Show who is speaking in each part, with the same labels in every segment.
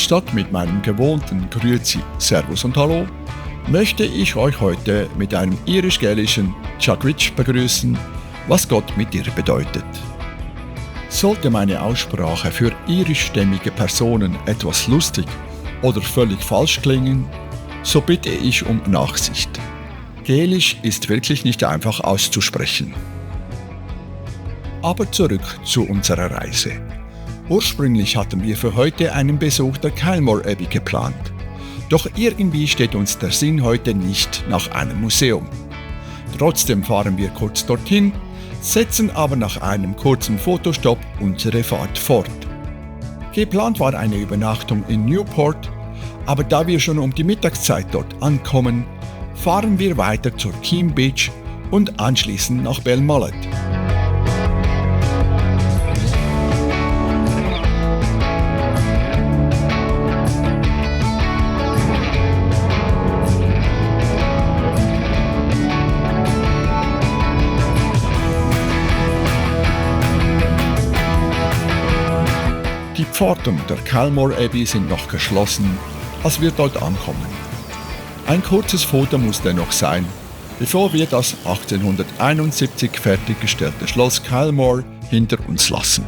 Speaker 1: Statt mit meinem gewohnten Grüezi, Servus und Hallo, möchte ich euch heute mit einem irisch-gälischen Chagwitch begrüßen, was Gott mit dir bedeutet. Sollte meine Aussprache für irischstämmige Personen etwas lustig oder völlig falsch klingen, so bitte ich um Nachsicht. Gälisch ist wirklich nicht einfach auszusprechen. Aber zurück zu unserer Reise. Ursprünglich hatten wir für heute einen Besuch der Kylemore Abbey geplant. Doch irgendwie steht uns der Sinn heute nicht nach einem Museum. Trotzdem fahren wir kurz dorthin, setzen aber nach einem kurzen Fotostopp unsere Fahrt fort. Geplant war eine Übernachtung in Newport, aber da wir schon um die Mittagszeit dort ankommen, fahren wir weiter zur Keem Beach und anschließend nach Belmullet. Die Pforten der Kylemore Abbey sind noch geschlossen, als wir dort ankommen. Ein kurzes Foto muss dennoch sein, bevor wir das 1871 fertiggestellte Schloss Kylemore hinter uns lassen.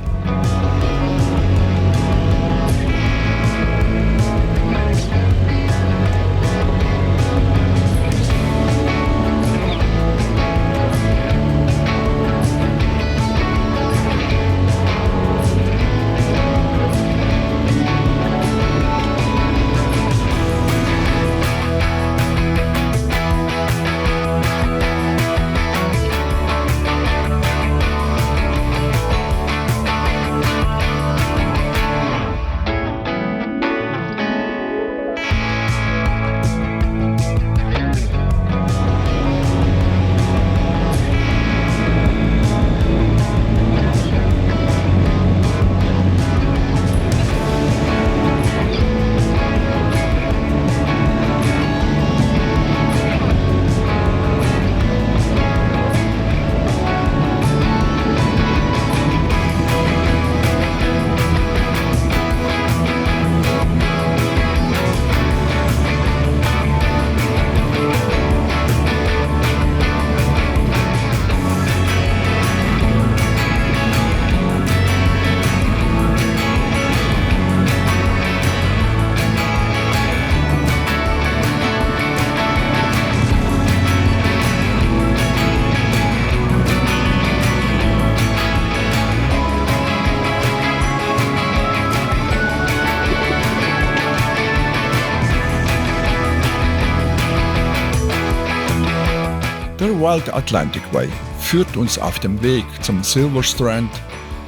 Speaker 1: Der Wild Atlantic Way führt uns auf dem Weg zum Silver Strand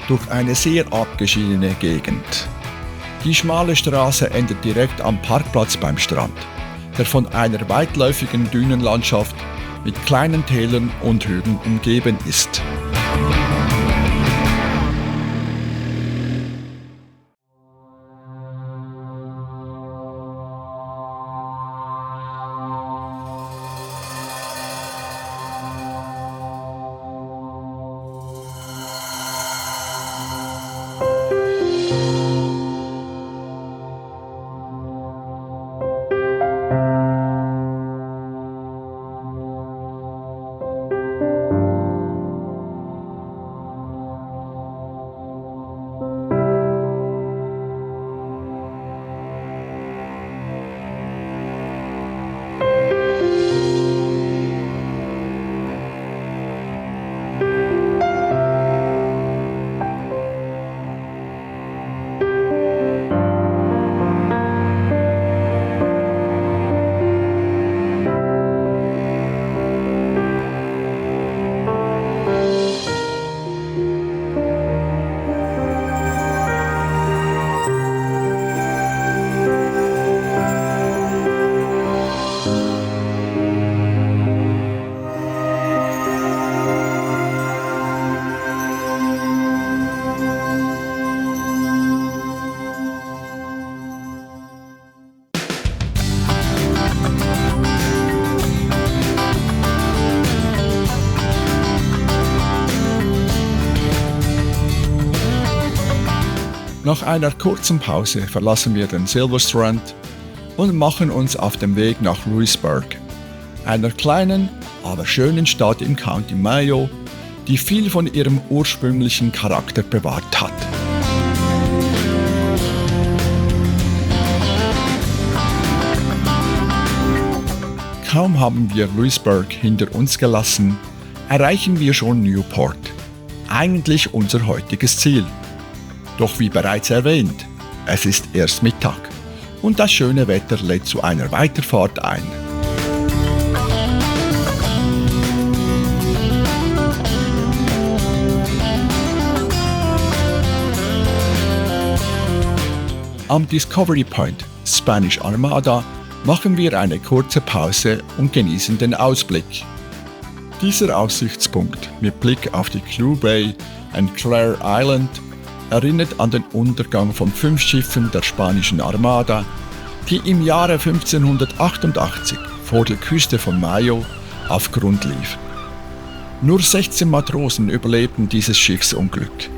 Speaker 1: durch eine sehr abgeschiedene Gegend. Die schmale Straße endet direkt am Parkplatz beim Strand, der von einer weitläufigen Dünenlandschaft mit kleinen Tälern und Hügeln umgeben ist. Nach einer kurzen Pause verlassen wir den Silver Strand und machen uns auf den Weg nach Louisburg, einer kleinen, aber schönen Stadt im County Mayo, die viel von ihrem ursprünglichen Charakter bewahrt hat. Kaum haben wir Louisburg hinter uns gelassen, erreichen wir schon Newport, eigentlich unser heutiges Ziel. Doch wie bereits erwähnt, es ist erst Mittag und das schöne Wetter lädt zu einer Weiterfahrt ein. Am Discovery Point, Spanish Armada, machen wir eine kurze Pause und genießen den Ausblick. Dieser Aussichtspunkt mit Blick auf die Clew Bay und Clare Island erinnert an den Untergang von 5 Schiffen der spanischen Armada, die im Jahre 1588 vor der Küste von Mayo auf Grund liefen. Nur 16 Matrosen überlebten dieses Schiffsunglück.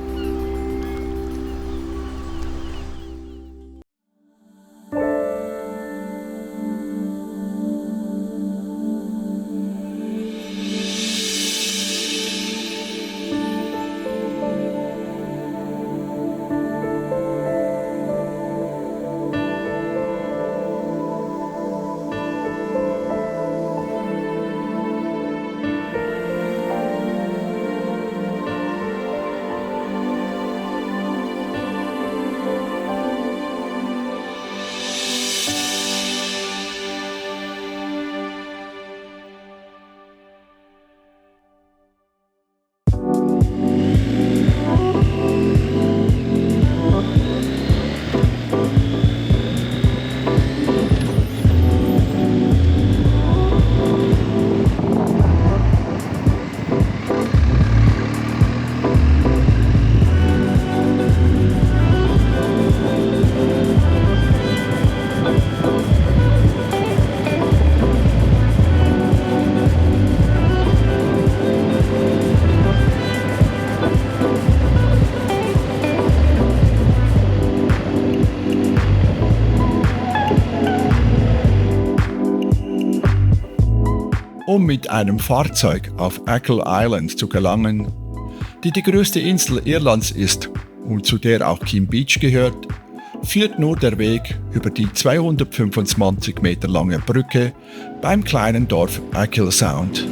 Speaker 1: Um mit einem Fahrzeug auf Achill Island zu gelangen, die größte Insel Irlands ist und zu der auch Keem Beach gehört, führt nur der Weg über die 225 Meter lange Brücke beim kleinen Dorf Achill Sound.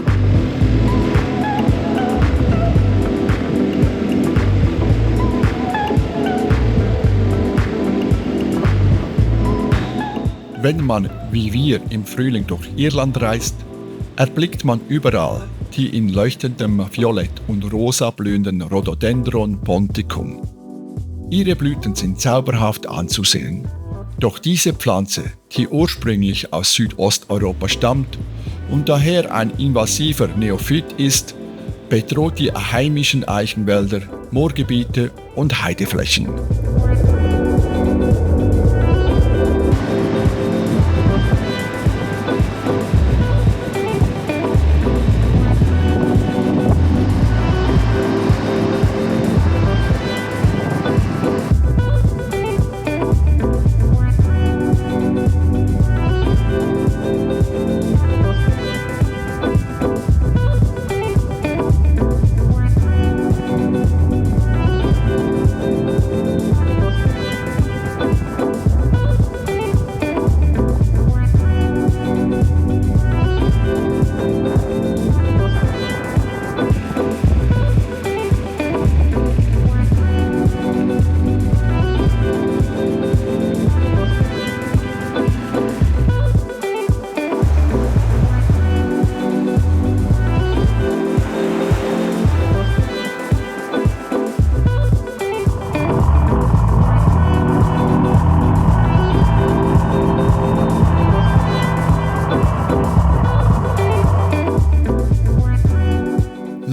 Speaker 1: Wenn man wie wir im Frühling durch Irland reist, erblickt man überall die in leuchtendem Violett und rosa blühenden Rhododendron ponticum. Ihre Blüten sind zauberhaft anzusehen. Doch diese Pflanze, die ursprünglich aus Südosteuropa stammt und daher ein invasiver Neophyt ist, bedroht die heimischen Eichenwälder, Moorgebiete und Heideflächen.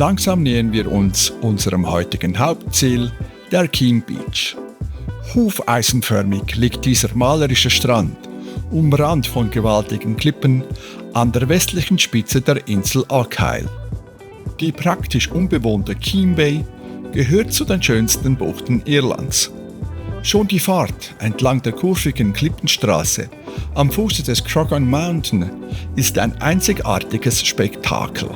Speaker 1: Langsam nähern wir uns unserem heutigen Hauptziel, der Keem Beach. Hufeisenförmig liegt dieser malerische Strand, umrandet von gewaltigen Klippen, an der westlichen Spitze der Insel Argyll. Die praktisch unbewohnte Keem Bay gehört zu den schönsten Buchten Irlands. Schon die Fahrt entlang der kurvigen Klippenstraße am Fuße des Croghan Mountain ist ein einzigartiges Spektakel.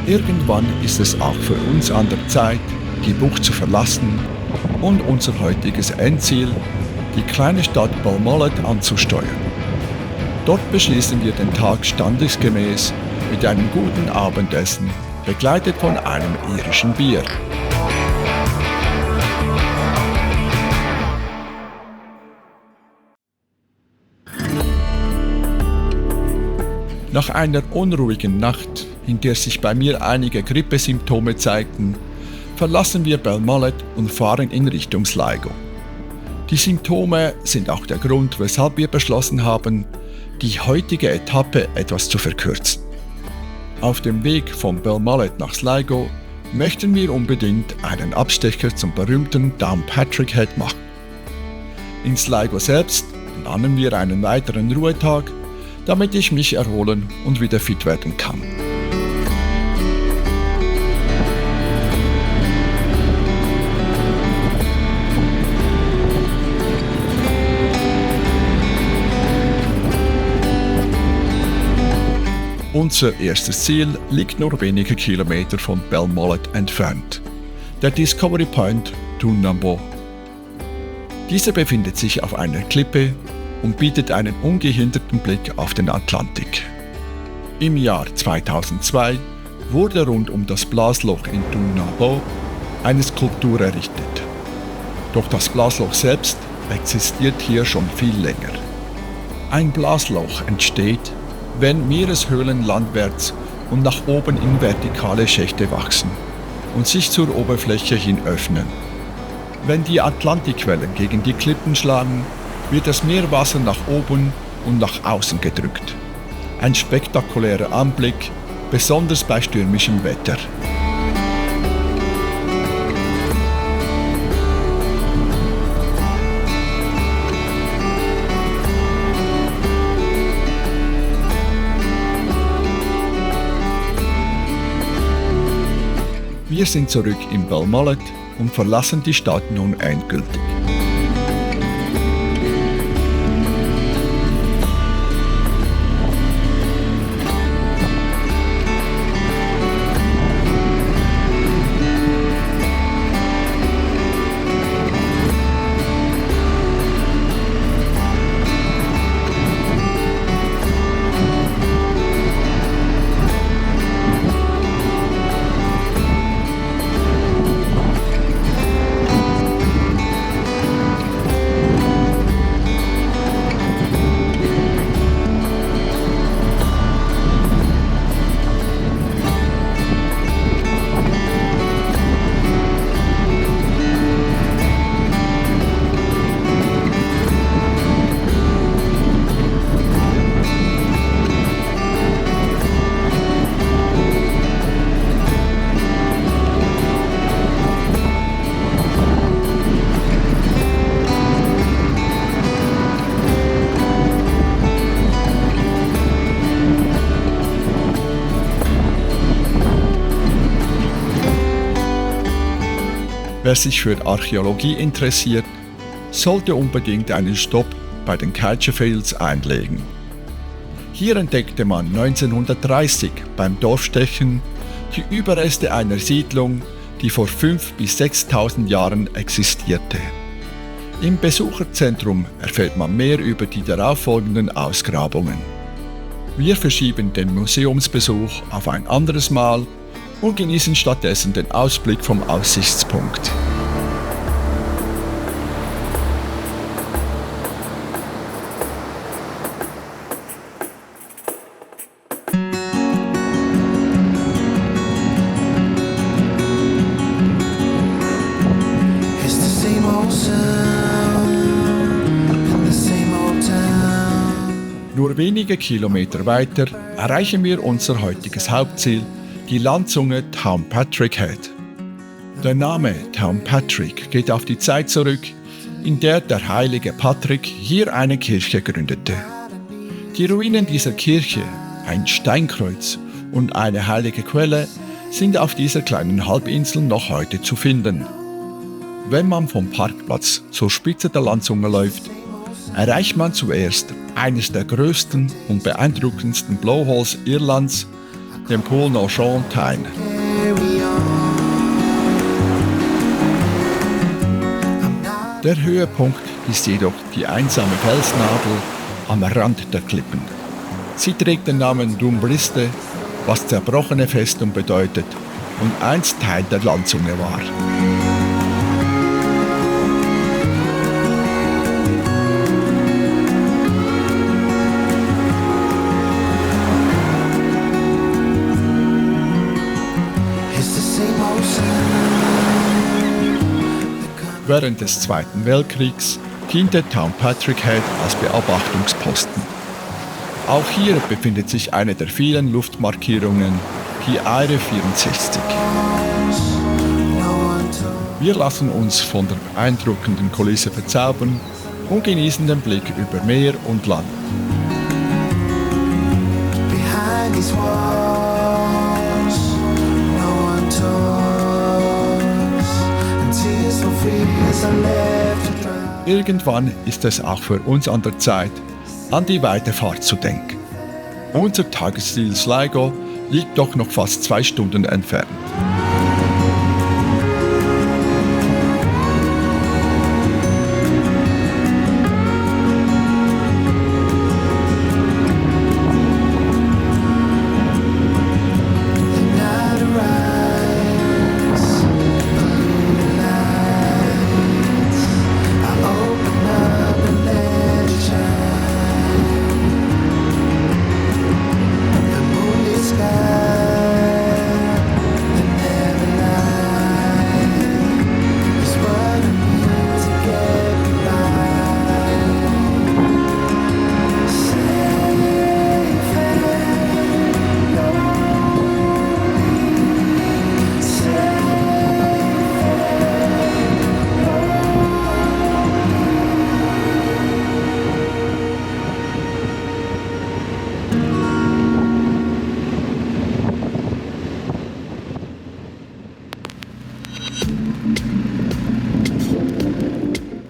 Speaker 1: Irgendwann ist es auch für uns an der Zeit, die Bucht zu verlassen und unser heutiges Endziel, die kleine Stadt Belmullet, anzusteuern. Dort beschließen wir den Tag standesgemäß mit einem guten Abendessen, begleitet von einem irischen Bier. Nach einer unruhigen Nacht, in der sich bei mir einige Grippesymptome zeigten, verlassen wir Belmullet und fahren in Richtung Sligo. Die Symptome sind auch der Grund, weshalb wir beschlossen haben, die heutige Etappe etwas zu verkürzen. Auf dem Weg von Belmullet nach Sligo möchten wir unbedingt einen Abstecher zum berühmten Downpatrick Head machen. In Sligo selbst planen wir einen weiteren Ruhetag, damit ich mich erholen und wieder fit werden kann. Unser erstes Ziel liegt nur wenige Kilometer von Belmullet entfernt, der Discovery Point Toornambo. Dieser befindet sich auf einer Klippe und bietet einen ungehinderten Blick auf den Atlantik. Im Jahr 2002 wurde rund um das Blasloch in Toornambo eine Skulptur errichtet. Doch das Blasloch selbst existiert hier schon viel länger. Ein Blasloch entsteht, wenn Meereshöhlen landwärts und nach oben in vertikale Schächte wachsen und sich zur Oberfläche hin öffnen. Wenn die Atlantikwellen gegen die Klippen schlagen, wird das Meerwasser nach oben und nach außen gedrückt. Ein spektakulärer Anblick, besonders bei stürmischem Wetter. Wir sind zurück in Belmullet und verlassen die Stadt nun endgültig. Wer sich für Archäologie interessiert, sollte unbedingt einen Stopp bei den Catcherfields einlegen. Hier entdeckte man 1930 beim Dorfstechen die Überreste einer Siedlung, die vor 5.000 bis 6.000 Jahren existierte. Im Besucherzentrum erfährt man mehr über die darauffolgenden Ausgrabungen. Wir verschieben den Museumsbesuch auf ein anderes Mal und genießen stattdessen den Ausblick vom Aussichtspunkt. Nur wenige Kilometer weiter erreichen wir unser heutiges Hauptziel, die Landzunge Downpatrick Head. Der Name Downpatrick geht auf die Zeit zurück, in der der heilige Patrick hier eine Kirche gründete. Die Ruinen dieser Kirche, ein Steinkreuz und eine heilige Quelle sind auf dieser kleinen Halbinsel noch heute zu finden. Wenn man vom Parkplatz zur Spitze der Landzunge läuft, erreicht man zuerst eines der größten und beeindruckendsten Blowholes Irlands, den Pool Noshon Tyne. Der Höhepunkt ist jedoch die einsame Felsnadel am Rand der Klippen. Sie trägt den Namen Dumbriste, was zerbrochene Festung bedeutet und einst Teil der Landzunge war. Während des Zweiten Weltkriegs diente Downpatrick Head als Beobachtungsposten. Auch hier befindet sich eine der vielen Luftmarkierungen, die Aire 64. Wir lassen uns von der beeindruckenden Kulisse verzaubern und genießen den Blick über Meer und Land. Irgendwann ist es auch für uns an der Zeit, an die Weiterfahrt zu denken. Unser Tagesziel Sligo liegt doch noch fast 2 Stunden entfernt.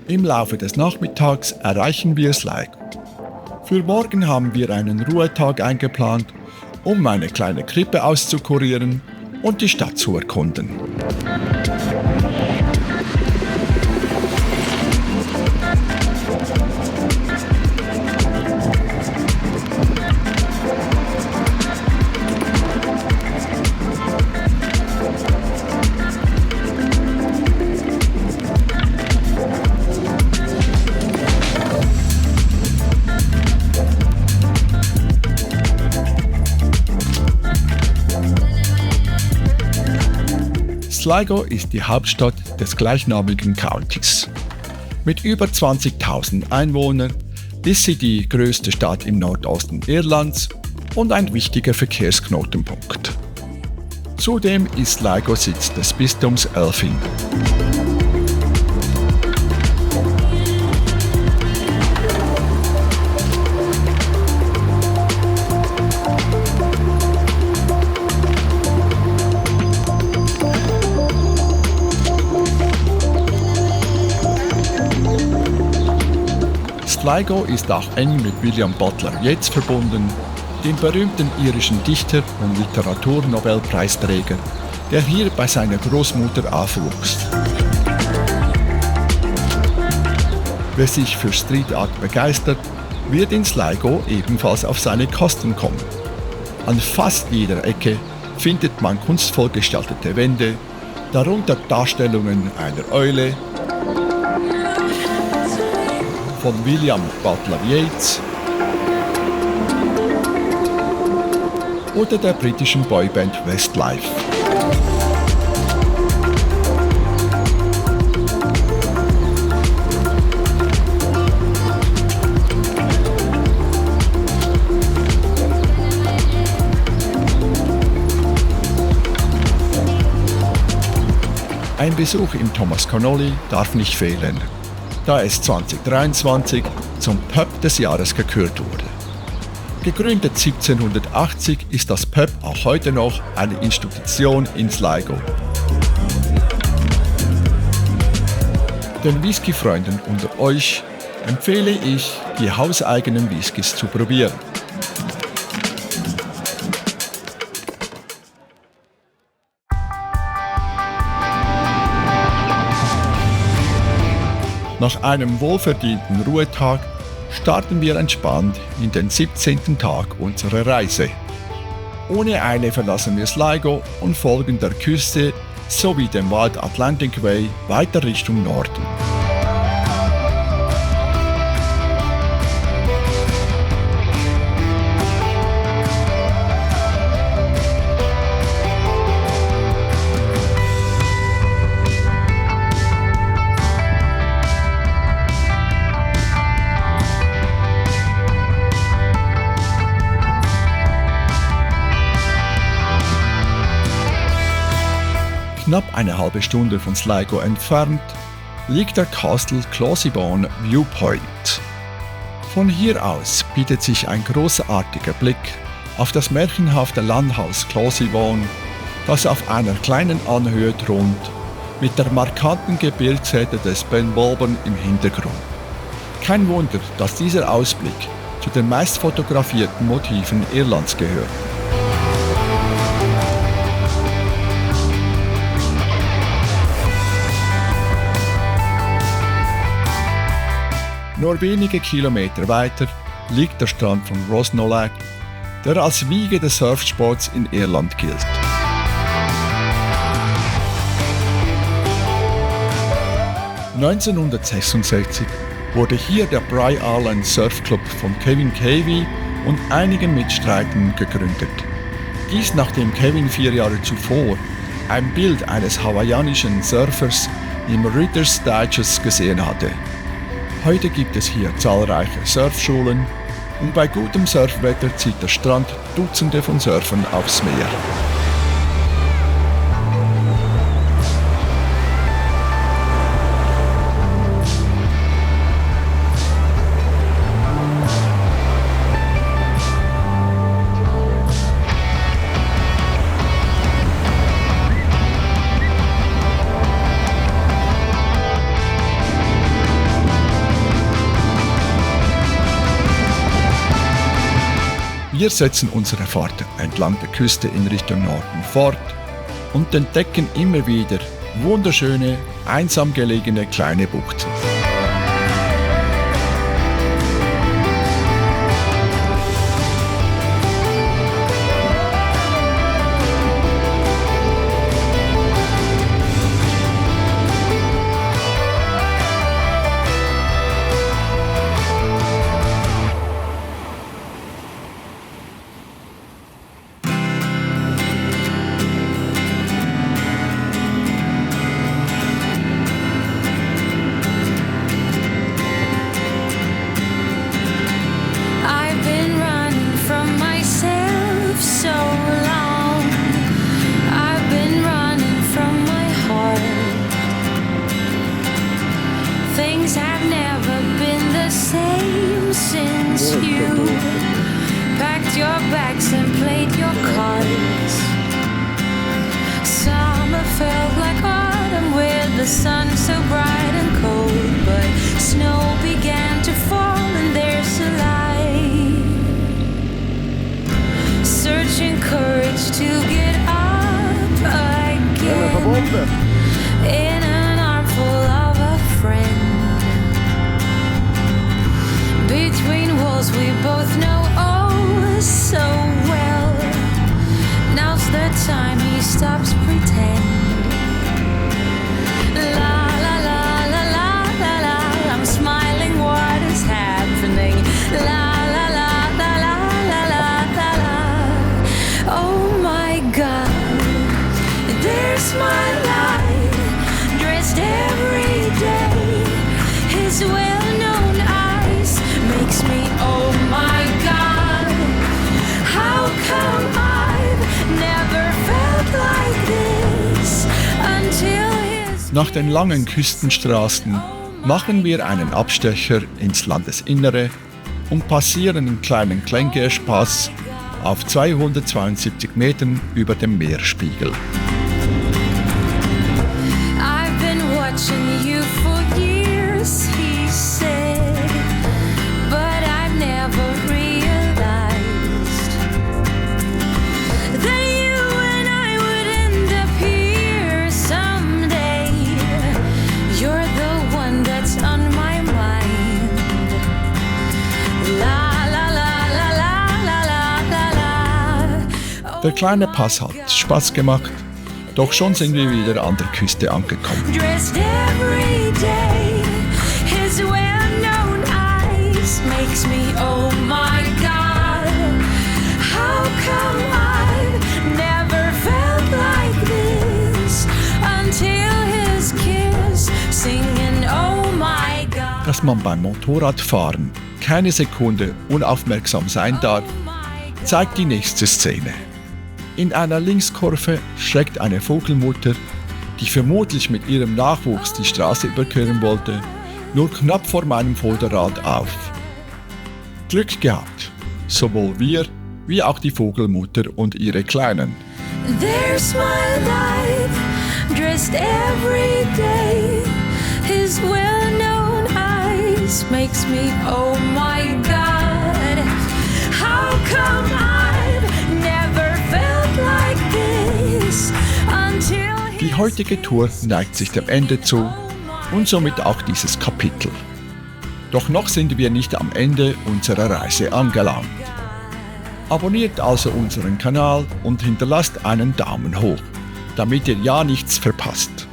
Speaker 1: Im Laufe des Nachmittags erreichen wir Sligo. Für morgen haben wir einen Ruhetag eingeplant, um eine kleine Krippe auszukurieren und die Stadt zu erkunden. Sligo ist die Hauptstadt des gleichnamigen Countys. Mit über 20.000 Einwohnern ist sie die größte Stadt im Nordosten Irlands und ein wichtiger Verkehrsknotenpunkt. Zudem ist Sligo Sitz des Bistums Elphin. Sligo ist auch eng mit William Butler Yeats verbunden, dem berühmten irischen Dichter und Literaturnobelpreisträger, der hier bei seiner Großmutter aufwuchs. Wer sich für Street Art begeistert, wird in Sligo ebenfalls auf seine Kosten kommen. An fast jeder Ecke findet man kunstvoll gestaltete Wände, darunter Darstellungen einer Eule, von William Butler Yeats oder der britischen Boyband Westlife. Ein Besuch im Thomas Connolly darf nicht fehlen, da es 2023 zum Pub des Jahres gekürt wurde. Gegründet 1780 ist das Pub auch heute noch eine Institution in Sligo. Den Whisky-Freunden unter euch empfehle ich, die hauseigenen Whiskys zu probieren. Nach einem wohlverdienten Ruhetag starten wir entspannt in den 17. Tag unserer Reise. Ohne Eile verlassen wir Sligo und folgen der Küste sowie dem Wild Atlantic Way weiter Richtung Norden. Knapp eine halbe Stunde von Sligo entfernt liegt der Castle Closebawn Viewpoint. Von hier aus bietet sich ein großartiger Blick auf das märchenhafte Landhaus Closebawn, das auf einer kleinen Anhöhe thront, mit der markanten Gebirgskette des Ben Bulben im Hintergrund. Kein Wunder, dass dieser Ausblick zu den meistfotografierten Motiven Irlands gehört. Nur wenige Kilometer weiter liegt der Strand von Rossnollag, der als Wiege des Surfsports in Irland gilt. (1966) wurde hier der Bry Island Surf Club von Kevin Cavey und einigen Mitstreitern gegründet. Dies nachdem Kevin 4 Jahre zuvor ein Bild eines hawaiianischen Surfers im Reader's Digest gesehen hatte. Heute gibt es hier zahlreiche Surfschulen und bei gutem Surfwetter zieht der Strand Dutzende von Surfern aufs Meer. Wir setzen unsere Fahrt entlang der Küste in Richtung Norden fort und entdecken immer wieder wunderschöne, einsam gelegene kleine Buchten.
Speaker 2: The sun so bright and cold, but snow began to fall. courage to get up again. In an armful of a friend. Between walls we both know oh so well. Now's the time he stops pretend. La la la la la la la. I'm smiling, what is happening? La la la la la la la la la. Oh my God, there's my life, dressed every day. His well-known eyes makes me oh my God. How come I've never felt like this until his...
Speaker 1: Nach den langen Küstenstraßen machen wir einen Abstecher ins Landesinnere und passieren den kleinen Klenkirchpass auf 272 Metern über dem Meeresspiegel.
Speaker 2: I've been watching you for years, he said, but I've never realized that you and I would end up here someday. You're the one that's on my mind. La la la la la la la la la.
Speaker 1: Der kleine Pass hat Spaß gemacht, doch schon sind wir wieder an der Küste angekommen.
Speaker 2: Dressed every day, his well-known eyes makes me oh my God. How come I've never felt like this until his kiss singing oh my God.
Speaker 1: Dass man beim Motorradfahren keine Sekunde unaufmerksam sein darf, zeigt die nächste Szene. In einer Linkskurve schreckt eine Vogelmutter, die vermutlich mit ihrem Nachwuchs die Straße überqueren wollte, nur knapp vor meinem Vorderrad auf. Glück gehabt, sowohl wir wie auch die Vogelmutter und ihre Kleinen.
Speaker 2: There's my life, dressed every day. His well-known eyes makes me oh my God. How come I've never felt like this until
Speaker 1: Die heutige Tour neigt sich dem Ende zu und somit auch dieses Kapitel. Doch noch sind wir nicht am Ende unserer Reise angelangt. Abonniert also unseren Kanal und hinterlasst einen Daumen hoch, damit ihr ja nichts verpasst.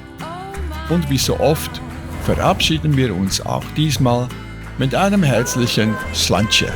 Speaker 1: Und wie so oft verabschieden wir uns auch diesmal mit einem herzlichen Slantje.